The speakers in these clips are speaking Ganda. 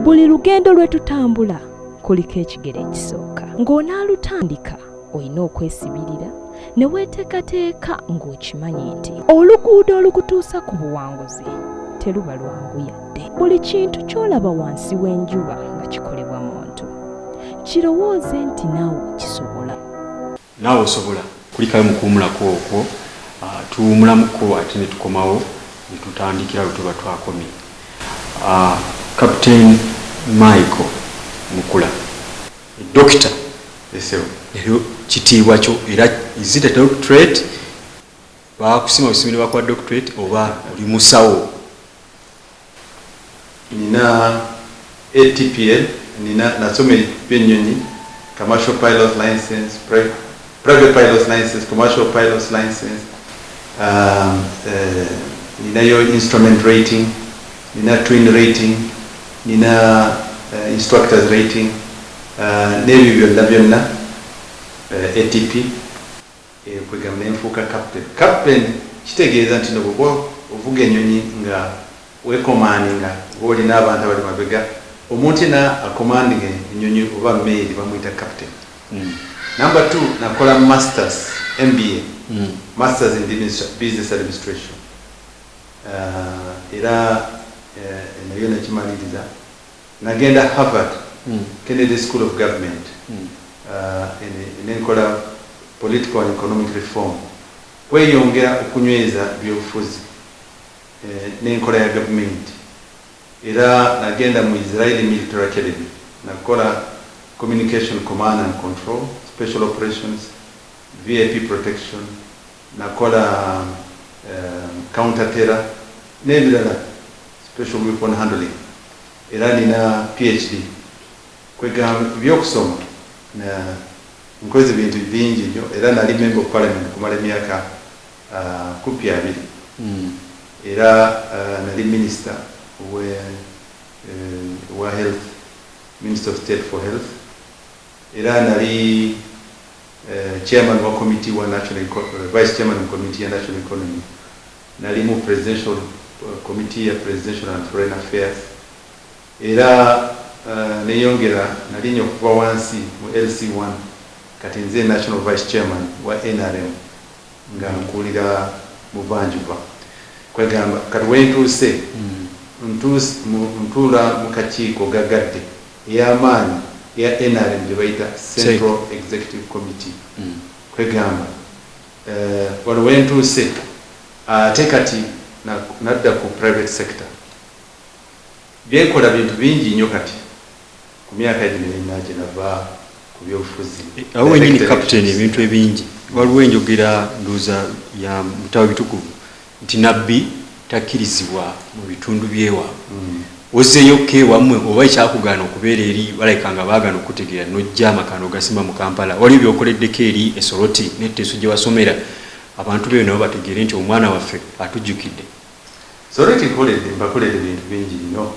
buli lugendo lwe tutambula kuliko ekigere ekisooka ng'onaalutandika olina okwesibirira ne weeteekateeka ng'okimanyi nti oluguudo olukutuusa ku buwanguzi teruba lwangu yadde. Buli kintu ky'olaba wansi w'enjuba nga kikolebwa muntu kirowooze nti naawe kisobola. Naawe osobola kulikayo mu kuwumulako okwo tuwumulamuko ate ne tukomawo ne tutandikira we tuba twakomye. Captain Michael Mukula Dokita esewo eryo kitiibwa kyo era is it a doctorate bakusima busimire bakwa doctorate oba oli musawo? Nina ATPL, nina nasome byennyonyi, commercial pilot license, private pilot license, commercial pilot license, nina yo instrument rating, nina twin rating, nina instructors rating, n'ebyo byonna ATP kwegamba nenfuuka captain. Captain kitegeeza nti bw'oba ovuga ennyonyi nga weekomandinga oba olina abantu abali mabega omuntu ena akomandinga ennyonyi oba meeri bamuyita captain. Number 2 nakola masters MBA, masters in business administration, era nayo nakimaliriza. Nagenda Harvard Kennedy School of Government, nenkola political and economic reform, kweyongera okunyweza byobufuzi n'enkola ya government. Era nagenda mu Israeli Military Academy nakola communication command and control, special operations, VIP protection, nakola counter terror n'ebirala, special weapon handling. Era nina PhD kwegamba byokusoma na nkoze bintu bingi nnyo, era nali member of parliament kumala emyaka 12. Era nali minister wa health, minister of state for health. Era nali chairman wa committee wa national vice chairman of committee ya national economy. Nali mu presidential committee ya presidential and foreign affairs. Era neyongera nali nnyo okuva wansi mu LC1 kati nze national vice chairman wa NRM nga nkulira mu Banjuva. Kwegamba kati wentuuse ntuula mu kakiiko gagadde ey'amaanyi ya NRM gye bayita Central Executive Committee. Kwegamba wano wentuuse ate kati nadda ku private sector. Byenkola bintu bingi nnyo kati ku myaka gino gye nava ku byobufuzi. Awo wenyini captain ebintu ebingi waliwo enjogera nduuza ya mutawa bitukuvu nti nabbi takkirizibwa mu bitundu byewa. Ozzeeyo kewammwe oba ekyakugaana okubeera eri balayika nga baagaana okutegeera n'ojja amakano gasimba mu Kampala waliwo byokoleddeko eri Esoroti n'Etteeso gye wasomera abantu beyo nabo bategeere nti omwana waffe atujjukidde. Soroti mbakoledde bintu bingi nnyo.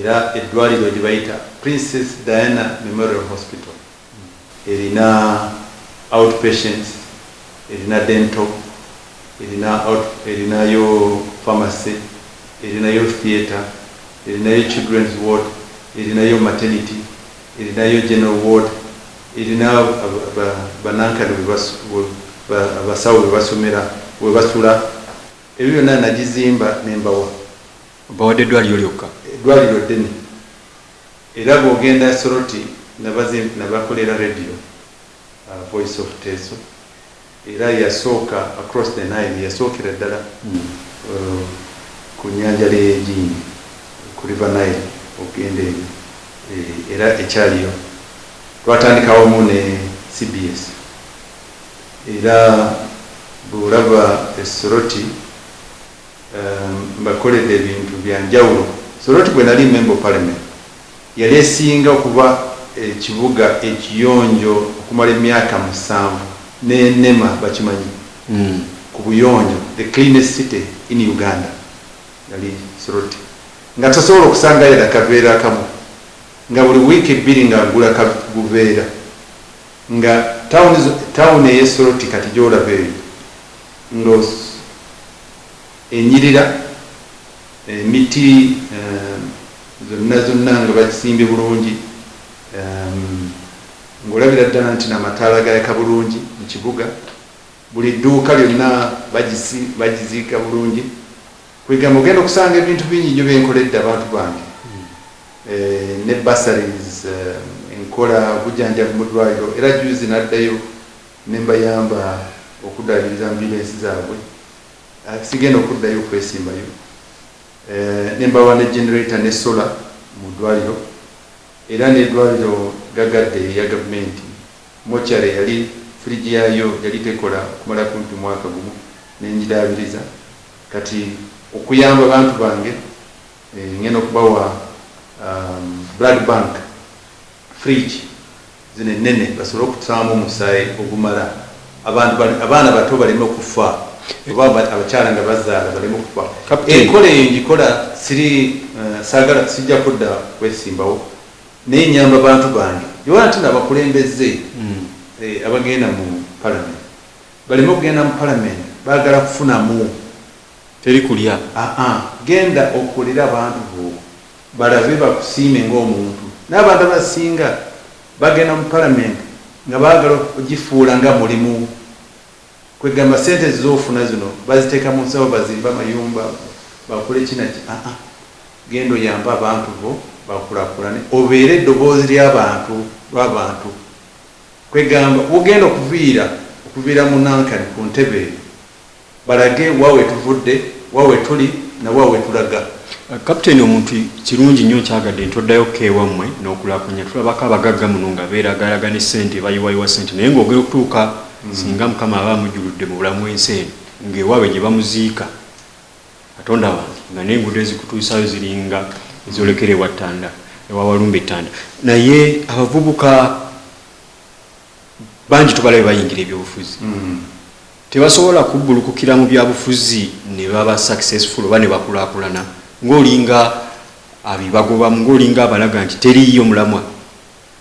Era eddwaliro gye bayita Princess Diana Memorial Hospital erina outpatients, erina dental, erinayo pharmacy, erinayo theatre, erinayo children's ward, erinayo maternity, erinayo general ward, erina banankani abasawo webasomera webasula. Ebyo byonna nagizimba nembawa. Bawadde eddwaliro lyokka? Eddwaliro ddene. Era bw'ogenda Soroti nabakolera radio, Voice of Teso. Era yasooka across the Nile, yasookera ddala ku nnyanja y'Egiini, ku River Nile ogende era ekyaliyo. Twatandikawo mu ne CBS. Era bw'olaba Soroti mbakoledde ebintu bya njawulo. Soroti bwe nali member of parliament yali esinga okuba ekibuga ekiyonjo okumala emyaka 7 n'enema bakimanyi ku buyonjo, the cleanest city in Uganda yali Soroti. Nga tasobola okusangayo akaveera akamu, nga buli wiiki 2 nga ngula kaguveera, nga town ey'e Soroti kati gy'olabeeyo nga enyirira emiti zonna nga bakisimbye bulungi, ng'olabira ddala nti n'amataala gayaka bulungi mu kibuga, buli dduuka lyonna bagiziika bulungi. Kwegamba ogenda okusanga ebintu bingi nnyo byenkoledde abantu bange, ne basaries, enkola bujjanjabi mu ddwaliro, era juzi naddayo ne mbayamba okuddaabiriza ambulensi zaabwe, sigenda okuddayo okwesimbayo, ne mbawa ne generator ne solar mu ddwaliro, era n'eddwaliro gagadde eya gavumenti mokyale yali firiji yaayo yali tekola kumala kumpi mwaka gumu, nengidaabiriza kati okuyamba abantu bange, ngenda okubawa blood bank fridge zino ennene basobole okutusaamu omusaayi ogumala abaana bato baleme okufa, oba abakyala nga bazaala baleme okufa. Enkola eyo ngikola saagala sijja kudda kwesimbawo, naye nyamba abantu bange yowa nti nabakulembeze abagenda mu parliament baleme okugenda mu parliament baagala kufunamu teri kulya. Genda okulira abantu bo balabe bakusiime ng'omuntu. N'abantu abasinga bagenda mu parliament nga baagala ogifuula nga mulimu, kwegamba sente z'ofuna zino baziteeka mu nsawo bazimba amayumba bakole kinaki. Genda oyambe abantu bo bakulaakulane, obeere eddoboozi lw'abantu. Kwegamba ogenda okuviira mu nankani ku ntebe balage waawe tuvudde, waawe tuli na waawe tulaga. Kapiteeni, omuntu kirungi nnyo kyagadde nti oddayo keewammwe n'okulaakulanya. Tulabako abagagga muno nga beeragalagana ssente bayiwayiwa ssente, naye ng'ogenda okutuuka singa Mukama aba amujjuludde mu bulamu bw'ensi eno ng'ewaabwe gye bamuziika Katonda wange nga n'enguudo ezikutuusaayo ziringa ezolekera ewa Ttanda, ewa Walumbe Ttanda. Naye abavubuka bangi tubalabe bayingira ebyobufuzi, tebasobola kubbulukukira mu byabufuzi ne baba successful oba ne bakulaakulana, ng'olinga abibagobamu, ng'olinga abalaga nti teriiyo mulamwa,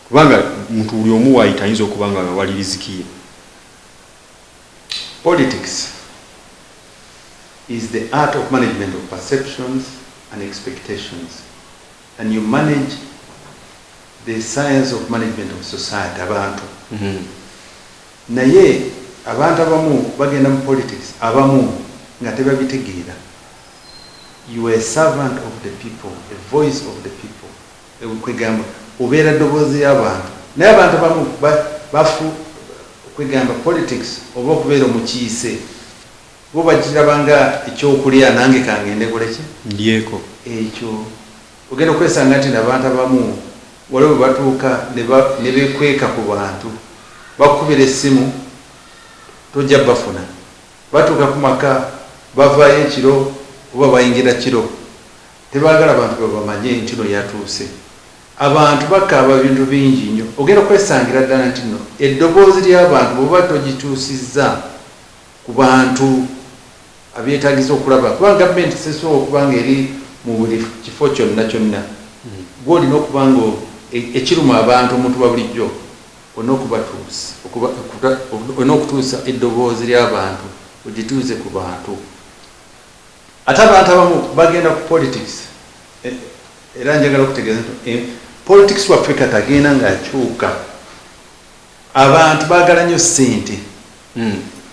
kubanga muntu buli omu waayita ayinza okuba nga wali riziki ye. Politics is the art of management of perceptions and expectations, and you manage the science of management of society. Abantu naye abantu abamu bagenda mu politics, abamu nga tebabitegeera. You are a servant of the people, a voice of the people. Kwegamba obeera ddoboozi y'abantu, naye abantu abamu bafu kwegamba politics oba okubeera omukiise bo bagirabanga ekyokulya, nange kangende kuleki ndyeko ekyo. Ogenda okwesanga nti n'abantu abamu waliwo batuuka ne bekweka ku bantu, bakubira essimu tojja bafuna, batuuka ku maka bavaayo ekiro oba bayingira kiro, tebaagala abantu babamanye ntino yatuuse. Abantu bakaaba bintu bingi nnyo, ogenda okwesangira ddala nti no eddoboozi ly'abantu bw'oba togituusizza ku bantu abyetaagisa okulaba, kubanga gavumenti sesobola okuba nga eri mu buli kifo kyonna kyonna, gw'olina okuba nga ekiruma abantu omuntu wa bulijjo olina okutuusa eddoboozi ly'abantu ogituuze ku bantu. Ate abantu abamu bagenda ku politics, era njagala okutegeeza nti politics waffe kati agenda ng'akyuka. Abantu baagala nnyo ssente,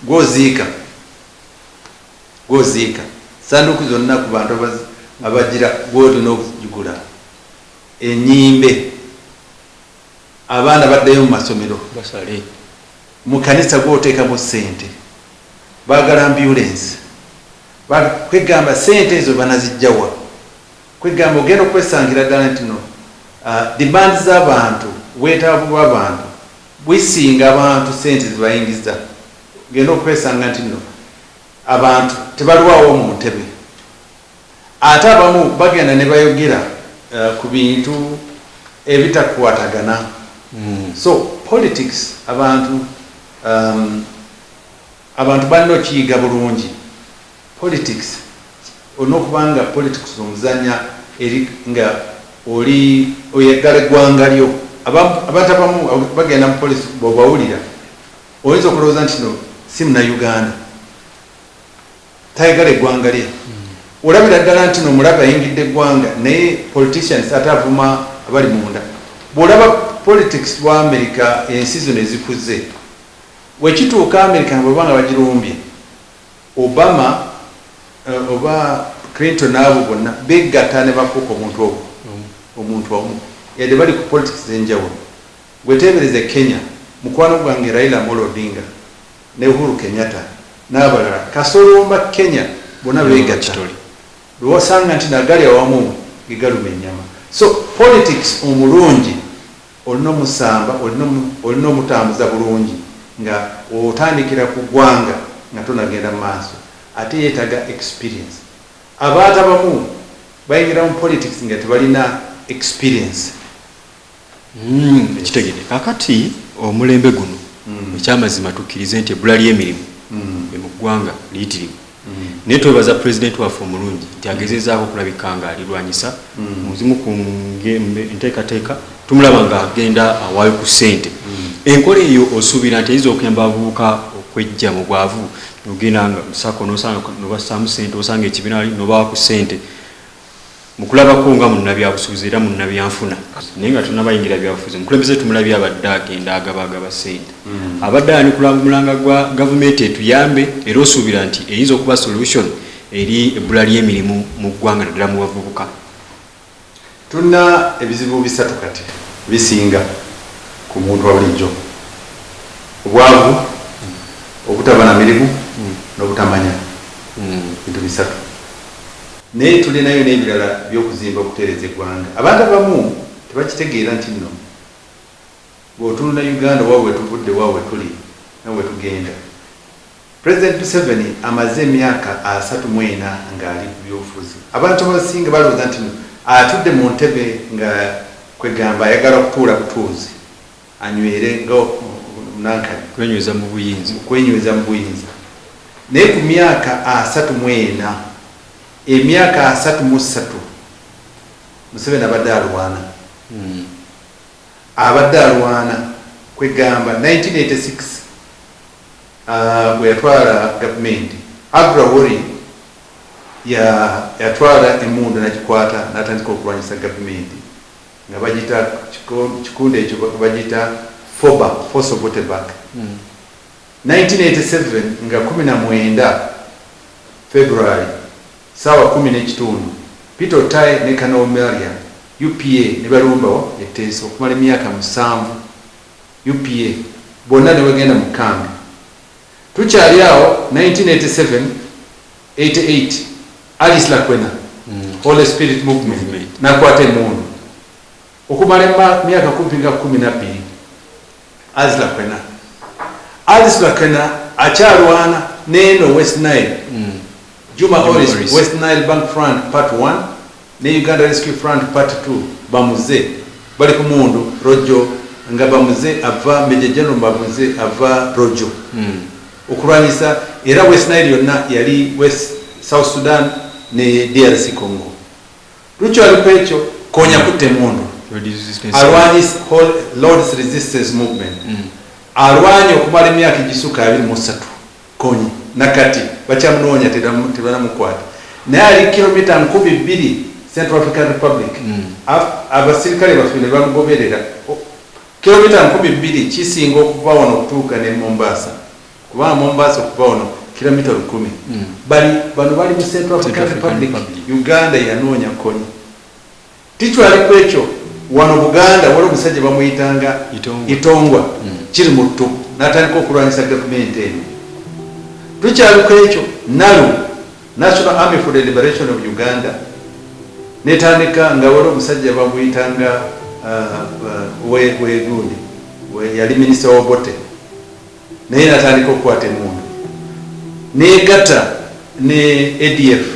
gwoziika sanduuku zonna ku bantu abagira gw'olina okugigula, ennyimbe, abaana baddayo mu masomero basale, mu kanisa gw'oteekamu ssente, baagala ambulance. Kwegamba ssente ezo banazijjawa. Kwegamba ogenda okwesangira ddala nti no demand z'abantu, bwetaavu bw'abantu bwisinga abantu ssente zibayingiza. Ogenda okwesanga nti no abantu tebalwawo mu ntebe. Ate abamu bagenda ne bayogera ku bintu ebitakwatagana. So politics abantu balina okiyiga bulungi. Politics olina okubanga politics omuzanya eri nga oli oyagala eggwanga lyo. Abantu abamu bagenda mu policy bw'obawulira oyinza okulowooza nti no si Munnayuganda, tayagala eggwanga lye. olabira ddala nti nomulaba ayingidde eggwanga naye politicians ate avuma abali munda. Bw'olaba politics wa America ensi zino ezikuze wekituuka America bwebanga bagirumbye Obama oba Clinton abo bonna begatta ne bafuuka omuntu omu yadde bali ku politics enjawulo. Gweteebereze Kenya mukwano gwange Raila Amolo Odinga ne Uhuru Kenyatta n'abalala kasolomba Kenya bonna begatta lwosanga nti nagali awamu gigaluma ennyama. So politics omulungi olina omusamba olina omutambuza bulungi nga otandikira ku ggwanga nga tonagenda mu maaso ate yeetaga experience. Abantu abamu bayingira mu politics nga tebalina experience. Ekitegede kakati omulembe guno ekyamazima tukkirize nti ebbula ly'emirimu mu ggwanga liyitirivu. Naye twebaza pulezidenti waffe omulungi nti agezezaako okulabika nga alirwanyisa muzimu ku enteekateeka tumulaba ng'agenda awaayo ku ssente. Enkola eyo osuubira nti eyinza okuyamba abavubuka okwejja mu bwavu nogenda nga musako nobassaamu ssente osanga ekibiina nobawa ku ssente mu kulabako nga munnabyabusuuzi era munnabyanfuna naye nga tunabayingira byabufuzi mukulembeze tumulabye abadde agenda agabagaba ssente abadde ani kulamulanga gwa gavumenti etuyambe era osuubira nti eyinza okuba solution eri ebbula ly'emirimu mu ggwanga naddala mu bavubuka. Tulina ebizibu bisatu kati bisinga ku muntu wa bulijjo: obwavu, obutaba na mirimu n'obutamanya. Bintu bisatu. Naye tulinayo n'ebirala by'okuzimba okutereeza eggwanga. Abantu abamu tebakitegeera nti nno bw'otunula Uganda waabwe tuvudde waabwe tuli nawe tugenda. President Museveni amaze emyaka 34 ng'ali ku byobufuzi. Abantu abasinga balowooza nti atudde mu ntebe nga kwegamba ayagala kutuula butuuzi anywere nga munankani kwenyweza mu buyinza. Naye ku myaka 34 emyaka 33 Museveni abadde alwana kwegamba 1986 bwe yatwala gavumenti Agra Wori yatwala emundu nagikwata n'atandika okulwanyisa gavumenti nga bagita kikunde ekyo bagita FOBA, Force of Waterback. 1987 nga 19 February sawa 10 Peter Otai ne Kano Maria UPA ne balumbawo etteeso okumala emyaka 7 UPA bonna ne bagenda mu kambi. Tukyali awo 1987 88 Alice Lakwena Holy Spirit Movement nakwata emundu okumala emyaka 12 Alice Lakwena akyalwana n'eno West Nile Juma Horace West Nile Bank Front Part 1 ne Uganda Rescue Front Part 2 bamuze bali ku mundu Rojo nga bamuze ava Major General bamuze ava Rojo okulwanyisa era West Nile yonna yali West South Sudan ne DRC Congo. Lucho alipekyo konya kutte mundu alwanyisa Lord's Resistance Movement alwanya okumala emyaka gisuka 23 konyi nakati bakyamunoonya tebanamukwata naye ali kilomita 200 Central African Republic abasirikale baffe ne bamugoberera kilomita 200 kisinga okuva wano okutuuka ne Mombasa kuba Mombasa okuva wano kilomita 1000 bano bali mu Central African Republic Uganda yanoonya konyi tichwali kwekyo wano Buganda wali omusajja bamuyitanga Itongwa kiri mu ttu n'atandika okulwanyisa gavumenti eno. Tukyali kwekyo NALU National Army for the Liberation of Uganda netandika nga wali omusajja bamuyitanga wegundi yali minisita w'obote naye natandika okukwata emundu negata ne ADF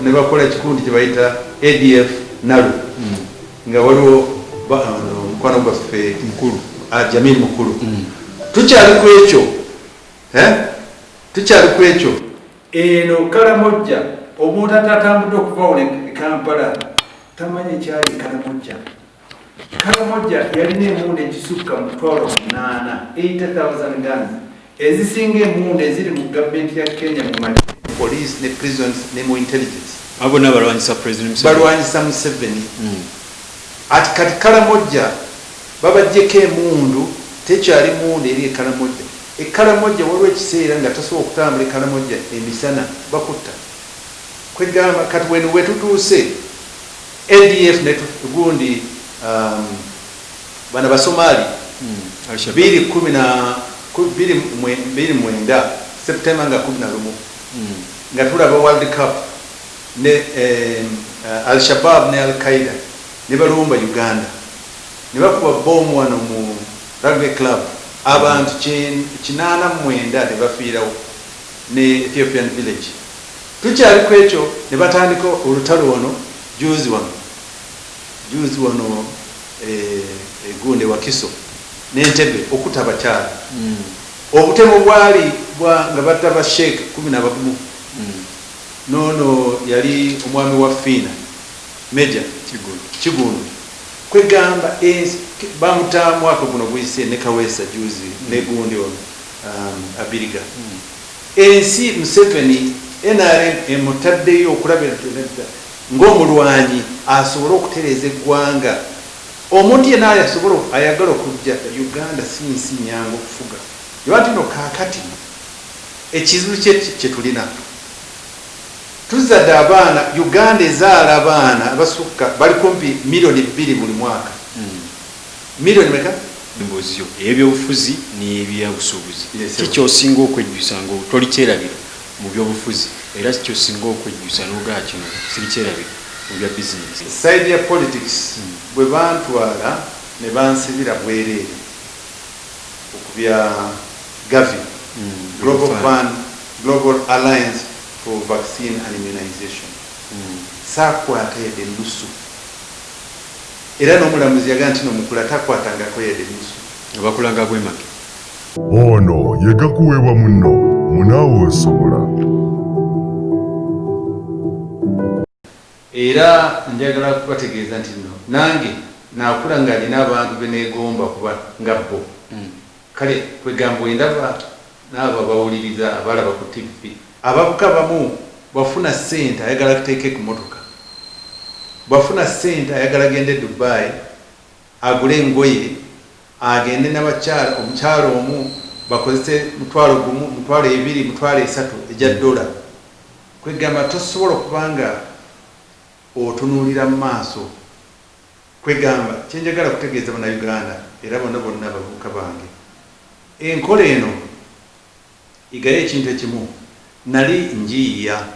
ne bakola ekikundi kye bayita ADF NALU nga waliwo mukwano gwaffe mukulu Jamil Mukulu. Tukyali kwekyo eno Kalamojja omuntu atatambudde okuva wano e Kampala tamanyi ekyali Kalamojja. Kalamojja yalina emundu ekisukka mu 80,000 guns ezisinga emundu eziri mu gavumenti ya Kenya mu police ne prisons ne mu intelligence abona balwanyisa president Museveni balwanyisa Museveni ati kati Kalamojja babajjeko emundu tekyali mundu eri Kalamojja Kalamojja waliwo ekiseera nga tasobola okutambula Kalamojja emisana bakutta kwegamba kati wenu wetutuuse ADF gundi bana basomali 2019 September nga 11 nga tulaba World Cup ne Al-Shabaab ne Al-Qaeda ne balumba Uganda ne bakuba bomu wano mu rugby club abantu 89 ne bafiirawo ne Ethiopian village tukyali kwekyo ne batandika olutalo wano juzi wano Gunde Wakiso n'Entebbe okutaba kyala obutemu bwali nga bataba Sheikh 11 nono yali omwami wa Fina Meja Kigulu kwegamba bamuta mwaka guno gwise ne Kaweesa juzi ne Gundi Abiriga ensi Museveni NRM emutaddeyo okulabira ng'omulwanyi asobola okutereeza eggwanga omuntu yenna ayagala okujja Uganda si nsi nyangu okufuga yewati no kaakati ekizibu kye tulina tuzadde abaana Uganda ezaala abaana abasukka bali kumpi milioni 2 buli mwaka milioni meka mbozio ebyobufuzi n'ebyobusuubuzi kikyosinga okwejjusa ng'otoli kyerabiro mu byobufuzi era kikyosinga okwejjusa n'ogaa kino siri kyerabiro mu bya bizinesi side ya politics bwe bantwala ne bansibira bwereere okubya Gavi Global Alliance for Vaccine and Immunization sakwata yedde nusu era n'omulamuzi yagaa nti nomukula takwatangako yedde nusu abakulanga bwemage ono yegakuweebwa munno munaawe osobola era njagala kubategeeza nti no nange nakula nga alina abantu beneegomba kuba nga bo kale kwegamba endaba n'abo bawuliriza abalaba ku TV abavuka bamu bafuna ssente ayagala kuteeke ku motoka bafuna ssente ayagala gende Dubai agule engoye agende n'abakyala omukyalo omu bakozese $1,000 $2,000 $3,000 ejja dola kwegamba tosobola okubanga otunuulira mu maaso kwegamba kyenjagala kutegeeza bana Uganda era bonna abavubuka bange enkola eno igayo ekintu ekimu nali njiiya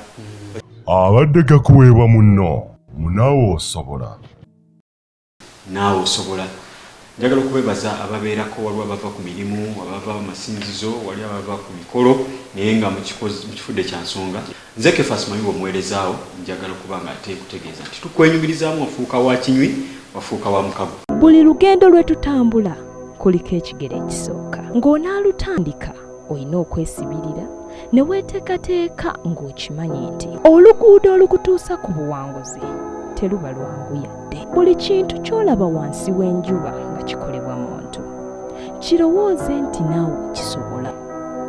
abadde gakuweebwa munno munaawe osobola njagala okubebaza ababeerako waliwo abava ku mirimu abava mu masinzizo wali abava ku mikolo naye nga mu kifudde kya nsonga nze Kefas Mayiwa omuweerezaawo njagala okuba nga ate kutegeeza nti tukwenyumirizaamu wafuuka wa kinywi wafuuka wa mukago buli lugendo lwe tutambula kuliko ekigere ekisooka ng'onaalutandika olina okwesibirira ne weeteekateeka ng'okimanyi nti oluguudo olukutuusa ku buwanguzi teruba lwangu yadde buli kintu ky'olaba wansi w'enjuba nga kikolebwa muntu kirowooze nti naawe kisobola